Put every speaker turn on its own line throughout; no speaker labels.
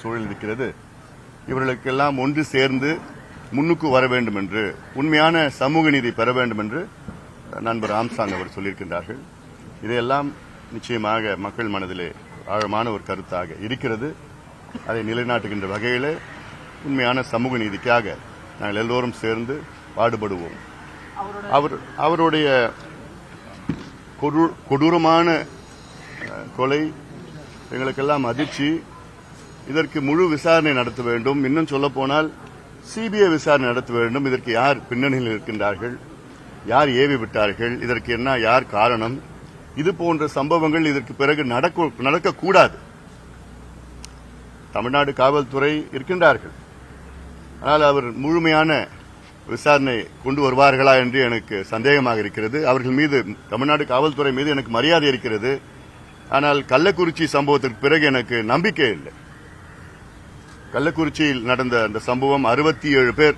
சூழல் இருக்கிறது. இவர்களுக்கெல்லாம் ஒன்று சேர்ந்து முன்னுக்கு வர வேண்டும் என்று, உண்மையான சமூக நீதி பெற வேண்டும் என்று நண்பர் ஆம்சாங் அவர் சொல்லியிருக்கின்றார்கள். இதையெல்லாம் நிச்சயமாக மக்கள் மனதிலே ஆழமான ஒரு கருத்தாக இருக்கிறது. அதை நிலைநாட்டுகின்ற வகையில் உண்மையான சமூக நீதிக்காக நாங்கள் எல்லோரும் சேர்ந்து பாடுபடுவோம். அவருடைய கொடூரமான கொலை எங்களுக்கெல்லாம் அதிர்ச்சி. இதற்கு முழு விசாரணை நடத்த வேண்டும். இன்னும் சொல்ல போனால் சிபிஐ விசாரணை நடத்த வேண்டும். இதற்கு யார் பின்னணியில் இருக்கின்றார்கள், யார் ஏவி விட்டார்கள், இதற்கு என்ன யார் காரணம், இது போன்ற சம்பவங்கள் இதற்கு பிறகு நடக்கக்கூடாது. தமிழ்நாடு காவல்துறை இருக்கின்றார்கள், ஆனால் அவர் முழுமையான விசாரணை கொண்டு வருவார்களா என்று எனக்கு சந்தேகமாக இருக்கிறது. அவர்கள் மீது, தமிழ்நாடு காவல்துறை மீது எனக்கு மரியாதை இருக்கிறது. ஆனால் கள்ளக்குறிச்சி சம்பவத்திற்கு பிறகு எனக்கு நம்பிக்கை இல்லை. கள்ளக்குறிச்சியில் நடந்த அந்த சம்பவம் 67 பேர்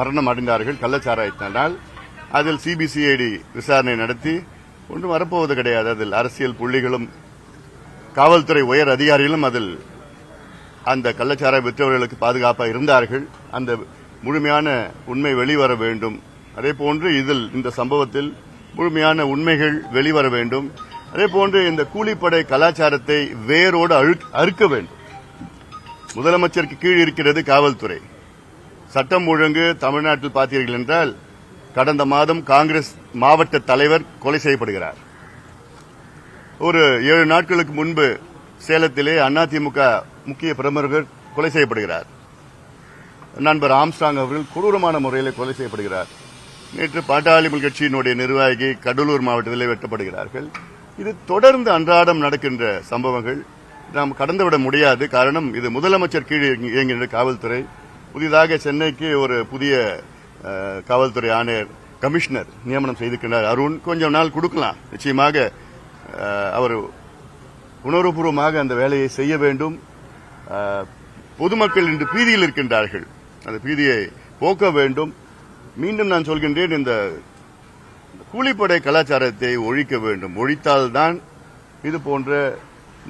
மரணம் அடைந்தார்கள் கள்ளச்சாராயத்தினால். அதில் சிபிசிஐடி விசாரணை நடத்தி ஒன்றும் வரப்போவது கிடையாது. அதில் அரசியல் புள்ளிகளும் காவல்துறை உயர் அதிகாரிகளும் அதில் அந்த கள்ளச்சாராய விற்றவர்களுக்கு பாதுகாப்பாக இருந்தார்கள். அந்த முழுமையான உண்மை வெளிவர வேண்டும். அதேபோன்று இதில் இந்த சம்பவத்தில் முழுமையான உண்மைகள் வெளிவர வேண்டும். அதேபோன்று இந்த கூலிப்படை கலாச்சாரத்தை வேரோடு அறுக்க வேண்டும். முதலமைச்சருக்கு கீழ் இருக்கிறது காவல்துறை. சட்டம் ஒழுங்கு தமிழ்நாட்டில் பார்த்தீர்கள் என்றால் கடந்த மாதம் காங்கிரஸ் மாவட்ட தலைவர் கொலை செய்யப்படுகிறார். ஒரு 7 நாட்களுக்கு முன்பு சேலத்திலே அதிமுக முக்கிய பிரமுகர் கொலை செய்யப்படுகிறார். நண்பர் ஆம்ஸ்ட்ராங் அவர்கள் கொடூரமான முறையில் கொலை செய்யப்படுகிறார். நேற்று பாட்டாளி கட்சியினுடைய நிர்வாகி கடலூர் மாவட்டத்திலே வெட்டப்படுகிறார்கள். இது தொடர்ந்து அன்றாடம் நடக்கின்ற சம்பவங்கள். நாம் கடந்துவிட முடியாது. காரணம், இது முதலமைச்சர் கீழ் இயங்குகின்ற காவல்துறை. புதிதாக சென்னைக்கு ஒரு புதிய காவல்துறை ஆணையர் கமிஷனர் நியமனம் செய்திருக்கிறார் அருண். கொஞ்சம் நாள் கொடுக்கலாம். நிச்சயமாக அவர் உணர்வுபூர்வமாக அந்த வேலையை செய்ய வேண்டும். பொதுமக்கள் இன்று பீதியில் இருக்கின்றார்கள். அந்த பீதியை போக்க வேண்டும். மீண்டும் நான் சொல்கின்றேன், இந்த கூலிப்படை கலாச்சாரத்தை ஒழிக்க வேண்டும். ஒழித்தால்தான் இது போன்ற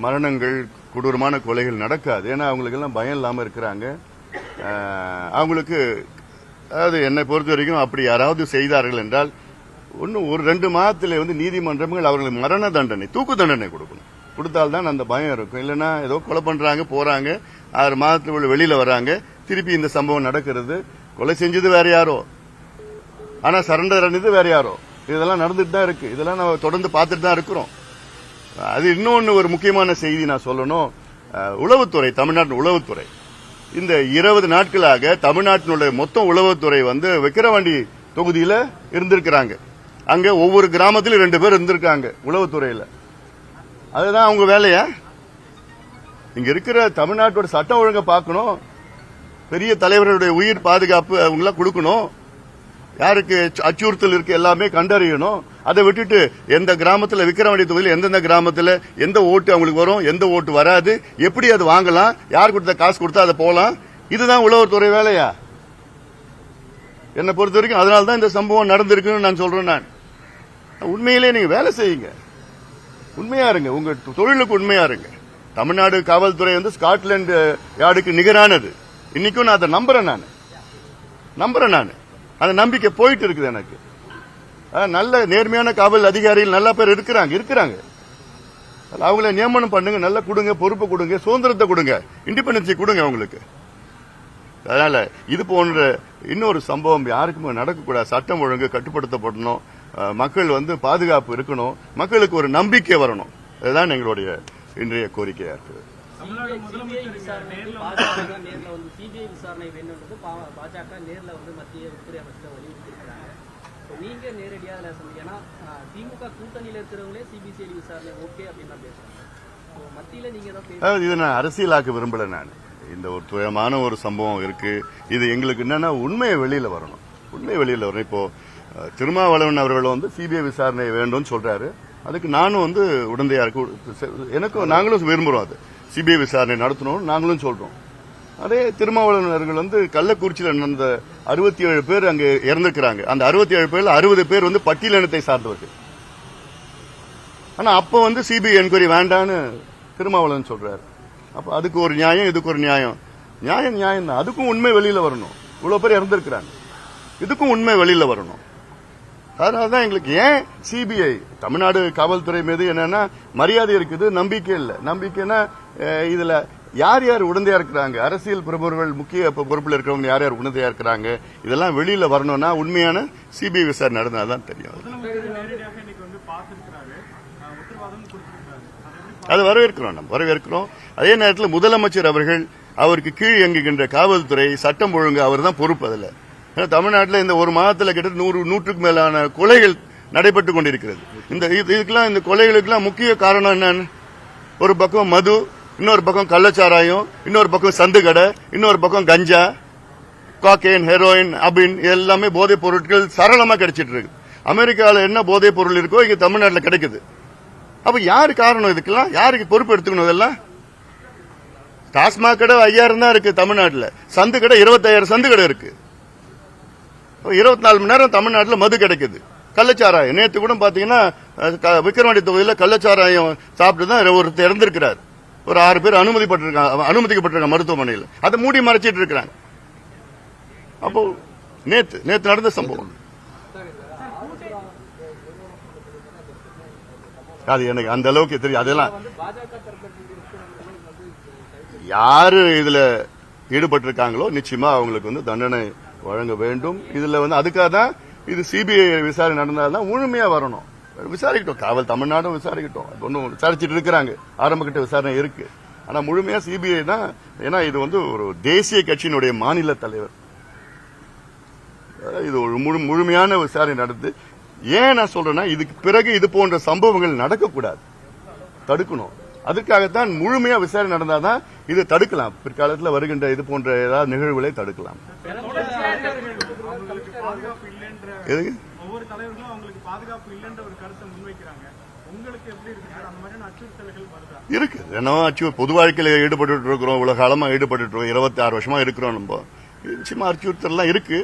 மரணங்கள், கொடூரமான கொலைகள் நடக்காது. ஏன்னா அவங்களுக்கு எல்லாம் பயம் இல்லாம இருக்கிறாங்க. அவங்களுக்கு, அதாவது என்னை பொறுத்த வரைக்கும் அப்படி யாராவது செய்தார்கள் என்றால் இன்னும் ஒரு 2 மாதத்திலே நீதிமன்றங்கள் அவர்களுக்கு மரண தண்டனை, தூக்கு தண்டனை கொடுக்கணும். கொடுத்தால்தான் அந்த பயம் இருக்கும். இல்லைன்னா ஏதோ கொலை பண்றாங்க, போறாங்க, 6 மாதத்துல வெளியில வராங்க, திருப்பி இந்த சம்பவம் நடக்கிறது. கொலை செஞ்சது வேற யாரோ, ஆனா சரண்டர் அடைந்தது வேற யாரோ. இதெல்லாம் நடந்துட்டு தான் இருக்கு. இதெல்லாம் நம்ம தொடர்ந்து பார்த்துட்டு தான் இருக்கிறோம். அது இன்னொன்னு ஒரு முக்கியமான செய்தி நான் சொல்லணும். உளவுத்துறை, தமிழ்நாட்டின் உளவுத்துறை இந்த 20 நாட்களாக தமிழ்நாட்டினுடைய மொத்த உளவுத்துறை விக்கிரவாண்டி தொகுதியில் இருந்திருக்கிறாங்க. அங்க ஒவ்வொரு கிராமத்திலும் 2 பேர் இருந்திருக்காங்க உளவுத்துறையில். அதுதான் அவங்க வேலையா? இங்க இருக்கிற தமிழ்நாட்டோட சட்டம் ஒழுங்கை பார்க்கணும். பெரிய தலைவர்களுடைய உயிர் பாதுகாப்பு அவங்களாம் கொடுக்கணும். யாருக்கு அச்சுறுத்தல் இருக்கு எல்லாமே கண்டறியணும். அதை விட்டுட்டு எந்த கிராமத்தில், விக்கிரவாண்டி தொகுதியில் எந்தெந்த கிராமத்தில் எந்த ஓட்டு அவங்களுக்கு வரும், எந்த ஓட்டு வராது, எப்படி அது வாங்கலாம், யார் கொடுத்த காசு கொடுத்தா அதை போலாம், இதுதான் உளவுத்துறை வேலையா? என்னை பொறுத்த வரைக்கும் அதனால தான் இந்த சம்பவம் நடந்திருக்குன்னு நான் சொல்றேன். நான் உண்மையிலே நீங்க வேலை செய்யுங்க, உண்மையா இருங்க, உங்க தொழிலுக்கு உண்மையா இருங்க. தமிழ்நாடு காவல்துறை ஸ்காட்லாந்து யார்டுக்கு நிகரானது. இன்னைக்கும் நான் அதை நம்புறேன். நான் அந்த நம்பிக்கை போயிட்டு இருக்குது எனக்கு. நல்ல நேர்மையான காவல் அதிகாரிகள் நல்ல பேர் இருக்கிறாங்க. அவங்கள நியமனம் பண்ணுங்க, நல்லா கொடுங்க, பொறுப்பு கொடுங்க, சுதந்திரத்தை கொடுங்க, இண்டிபெண்டன்ஸை கொடுங்க அவங்களுக்கு. அதனால இது போன்ற இன்னொரு சம்பவம் யாருக்குமே நடக்கக்கூடாது. சட்டம் ஒழுங்கு கட்டுப்படுத்தப்படணும். மக்கள் பாதுகாப்பு இருக்கணும். மக்களுக்கு ஒரு நம்பிக்கை வரணும். அதுதான் எங்களுடைய இன்றைய கோரிக்கையா இருக்குது.
தமிழ்நாடு முதலமைச்சர் சிபிஐ விசாரணை வேண்டும்ன்றது பாஜக நேர்ல மத்திய உள்துறை அமைச்சர் வலியுறுத்திருக்கிறாங்க. நீங்க நேரடியா ஏன்னா திமுக கூட்டணியில இருக்கிறவங்களே சிபிசிஐடி விசாரணை ஓகே அப்படின்னு பேசுறாங்க. மத்தியில நீங்க தான்
இதை நான் அரசியலாக்க விரும்பல. நான் இந்த ஒரு துயரமான ஒரு சம்பவம் இருக்கு. இது எங்களுக்கு என்னன்னா உண்மையை வெளியில வரணும். இப்போ திருமாவளவன் அவர்கள் சிபிஐ விசாரணை வேண்டும் சொல்றாரு. அதுக்கு நானும் உடந்தையா இருக்கு. நாங்களும் விரும்புறோம். அது சிபிஐ விசாரணை நடத்தணும் நாங்களும் சொல்றோம். அதே திருமாவளவன் அவர்கள் கள்ளக்குறிச்சியில் நடந்த 67 பேர் அங்க இறந்திருக்கிறாங்க. அந்த 67 பேர்ல 60 பேர் பட்டியலினத்தை சார்ந்தவர்கள். ஆனா அப்ப சிபிஐ என்கொயரி வேண்டான்னு திருமாவளவன் சொல்றாரு. அப்ப அதுக்கு ஒரு நியாயம், இதுக்கு ஒரு நியாயம். நியாயம் தான். அதுக்கும் உண்மை வெளியில வரணும். இவ்வளவு பேர் இறந்திருக்கிறாங்க, இதுக்கும் உண்மை வெளியில வரணும். அதனாலதான் எங்களுக்கு ஏன் சிபிஐ தமிழ்நாடு காவல்துறை மீது என்னன்னா மரியாதை இருக்குது, நம்பிக்கை இல்ல. நம்பிக்கைன்னா இதுல யார் யார் உடந்தையா இருக்கிறாங்க, அரசியல் பிரமுகர்கள் முக்கிய பொறுப்புல இருக்கிறவங்க யார் யார் உடந்தையா இருக்கிறாங்க, இதெல்லாம் வெளியில வரணும்னா உண்மையான சிபிஐ விசாரணை நடந்தாதான் தெரியும். அது வரவேற்கிறோம், நம்ம வரவேற்கிறோம். அதே நேரத்தில் முதலமைச்சர் அவர்கள் அவருக்கு கீழ் இயங்குகின்ற காவல்துறை சட்டம் ஒழுங்கு அவர் தான் பொறுப்பு. அதுல தமிழ்நாட்டில் இந்த ஒரு மாதத்தில் கிட்ட 100க்கு மேலான கொலைகள் நடைபெற்றுக் கொண்டிருக்கிறது. இந்த கொலைகளுக்கெல்லாம் முக்கிய காரணம் என்னன்னு, ஒரு பக்கம் மது, இன்னொரு பக்கம் கள்ளச்சாராயம், இன்னொரு பக்கம் சந்துக்கடை, இன்னொரு பக்கம் கஞ்சா, காக்கைன், ஹெரோயின், அபின், எல்லாமே போதைப் பொருட்கள் சரளமா கிடைச்சிட்டு இருக்கு. அமெரிக்காவில் என்ன போதைப் பொருள் இருக்கோ இங்க தமிழ்நாட்டில் கிடைக்குது. அப்ப யாரு காரணம் இதுக்கெல்லாம்? யாருக்கு பொறுப்பு எடுத்துக்கணும்? இதெல்லாம் டாஸ்மாக் கடை 5000 தான் இருக்கு தமிழ்நாட்டில், சந்து கடை 25000 சந்து கடை இருக்கு. 24 மணி நேரம் தமிழ்நாட்டில் மது கிடைக்குது. கள்ளச்சாராயம் நேற்று கூட பாத்தீங்கன்னா விக்கிரவாண்டி தொகுதியில் கள்ளச்சாராயம் சாப்பிட்டு தான் ஒருத்தர் இறந்திருக்கிறார். ஒரு 6 பேர் அனுமதிக்கப்பட்டிருக்காங்க மருத்துவமனையில். அதை மூடி மறைச்சிட்டு இருக்கிறாங்க. அப்போ நேற்று நடந்த சம்பவம் அது எனக்கு அந்த அளவுக்கு தெரியும். அதெல்லாம் யாரு இதுல ஈடுபட்டிருக்காங்களோ நிச்சயமா அவங்களுக்கு வந்து தண்டனை வழங்க வேண்டும். இதுல வந்து அதுக்காக தான் இது சிபிஐ விசாரணை நடந்தால்தான் முழுமையா வரணும். விசாரிக்கட்டும், காவல் தமிழ்நாடும் விசாரிக்கட்டும். ஒன்னும் விசாரிச்சுட்டு இருக்கிறாங்க, ஆரம்ப கட்ட விசாரணை இருக்கு. ஆனா முழுமையா சிபிஐ தான். ஏன்னா இது வந்து ஒரு தேசிய கட்சியினுடைய மாநில தலைவர். இது ஒரு முழுமையான விசாரணை நடந்து, ஏன் நான் சொல்றேன்னா இதுக்கு பிறகு இது போன்ற சம்பவங்கள் நடக்கக்கூடாது, தடுக்கணும். அதுக்காகத்தான் முழுமையா விசாரணை நடந்தாதான் இது தடுக்கலாம். பிற்காலத்தில் வருகின்ற இது போன்ற ஏதாவது நிகழ்வுகளை தடுக்கலாம்.
ஒவ்வொரு தலைவர்களும் அவங்களுக்கு பாதுகாப்பு இல்லைன்ற ஒரு கருத்தை முன்வைக்கிறாங்க. உங்களுக்கு எப்படி இருக்கு? அந்த மாதிரியான அச்சுறுத்தல்கள் வருதா?
இருக்கு. ஏன்னா பொது வாழ்க்கையில ஈடுபட்டு இருக்கிறோம், இவ்வளவு காலமா ஈடுபட்டு இருக்கோம், 26 வருஷமா இருக்கிறோம். நம்ம நிச்சயமா அச்சுறுத்தல் இருக்கு.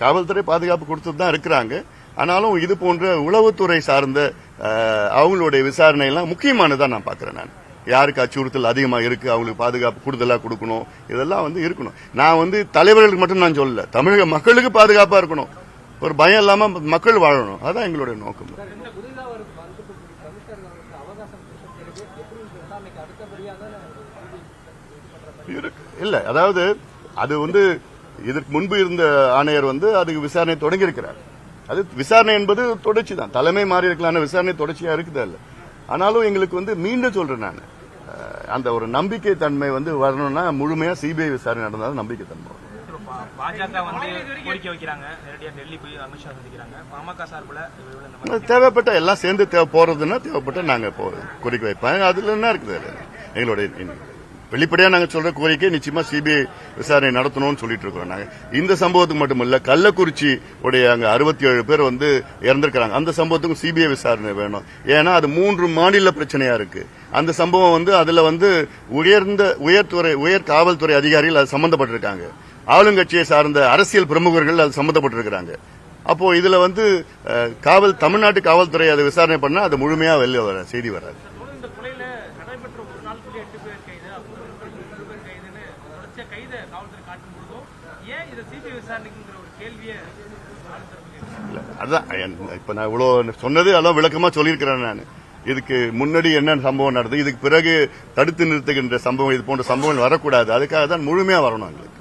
காவல்துறை பாதுகாப்பு கொடுத்துட்டு தான் இருக்கிறாங்க. ஆனாலும் இது போன்ற உளவுத்துறை சார்ந்த அவங்களுடைய விசாரணை எல்லாம் முக்கியமானதான் நான் பாக்குறேன். நான் யாருக்கு அச்சுறுத்தல் அதிகமா இருக்கு, அவங்களுக்கு பாதுகாப்பு கூடுதலா கொடுக்கணும், இதெல்லாம் வந்து இருக்கணும். நான் வந்து தலைவர்களுக்கு மட்டும் நான் சொல்லல, தமிழக மக்களுக்கு பாதுகாப்பா இருக்கணும், ஒரு பயம் இல்லாம மக்கள் வாழணும். அதான் எங்களுடைய நோக்கம். இல்ல, அதாவது அது வந்து இதற்கு முன்பு இருந்த ஆணையர் வந்து அதுக்கு விசாரணை தொடங்கி இருக்கிறார். அது விசாரணை என்பது தொடர்ச்சி தான். தலைமை மாறி இருக்கலாம், விசாரணை தொடர்ச்சியா இருக்குதா இல்ல. ஆனாலும் எங்களுக்கு வந்து மீண்டும் சொல்றேன், நான் அந்த ஒரு நம்பிக்கை தன்மை வந்து வரணும்னா முழுமையா சிபிஐ விசாரணை நடந்தாலும் நம்பிக்கை தன்மை.
பாஜக வந்து கோரிக்கை வைக்கிறாங்க, நேரடியாக டெல்லி போய் அமித்ஷா சந்திக்கிறாங்க. பாமக சார்பில்
தேவைப்பட்ட எல்லாம் சேர்ந்து போறதுன்னா தேவைப்பட்ட நாங்க கோரிக்கை வைப்பேன். அதுல என்ன இருக்குது? எங்களுடைய வெளிப்படையா நாங்க சொல்ற கோரிக்கை நிச்சயமா சிபிஐ விசாரணை நடத்தணும்னு சொல்லிட்டு இருக்கோம். நாங்க இந்த சம்பவத்துக்கு மட்டுமல்ல, கள்ளக்குறிச்சி உடைய அங்க 67 பேர் வந்து இறந்திருக்கிறாங்க. அந்த சம்பவத்துக்கும் சிபிஐ விசாரணை வேணும். ஏன்னா அது 3 மாநில பிரச்சனையா இருக்கு. அந்த சம்பவம் வந்து அதுல வந்து உயர் காவல்துறை அதிகாரிகள் அது சம்பந்தப்பட்டிருக்காங்க. ஆளுங்கட்சியை சார்ந்த அரசியல் பிரமுகர்கள் அது சம்பந்தப்பட்டிருக்கிறாங்க. அப்போ இதுல வந்து தமிழ்நாட்டு காவல்துறை அதை விசாரணை பண்ணா அது முழுமையா வெளியே வர செய்தி வராது. அதான் இப்ப நான் இவ்வளவு சொன்னது அதெல்லாம் விளக்கமா சொல்லியிருக்கிறேன். நான் இதுக்கு முன்னாடி என்ன சம்பவம் நடந்தது, இதுக்கு பிறகு தடுத்து நிறுத்துகின்ற சம்பவம், இது போன்ற சம்பவங்கள் வரக்கூடாது. அதுக்காக தான் முழுமையா வரணும் எங்களுக்கு.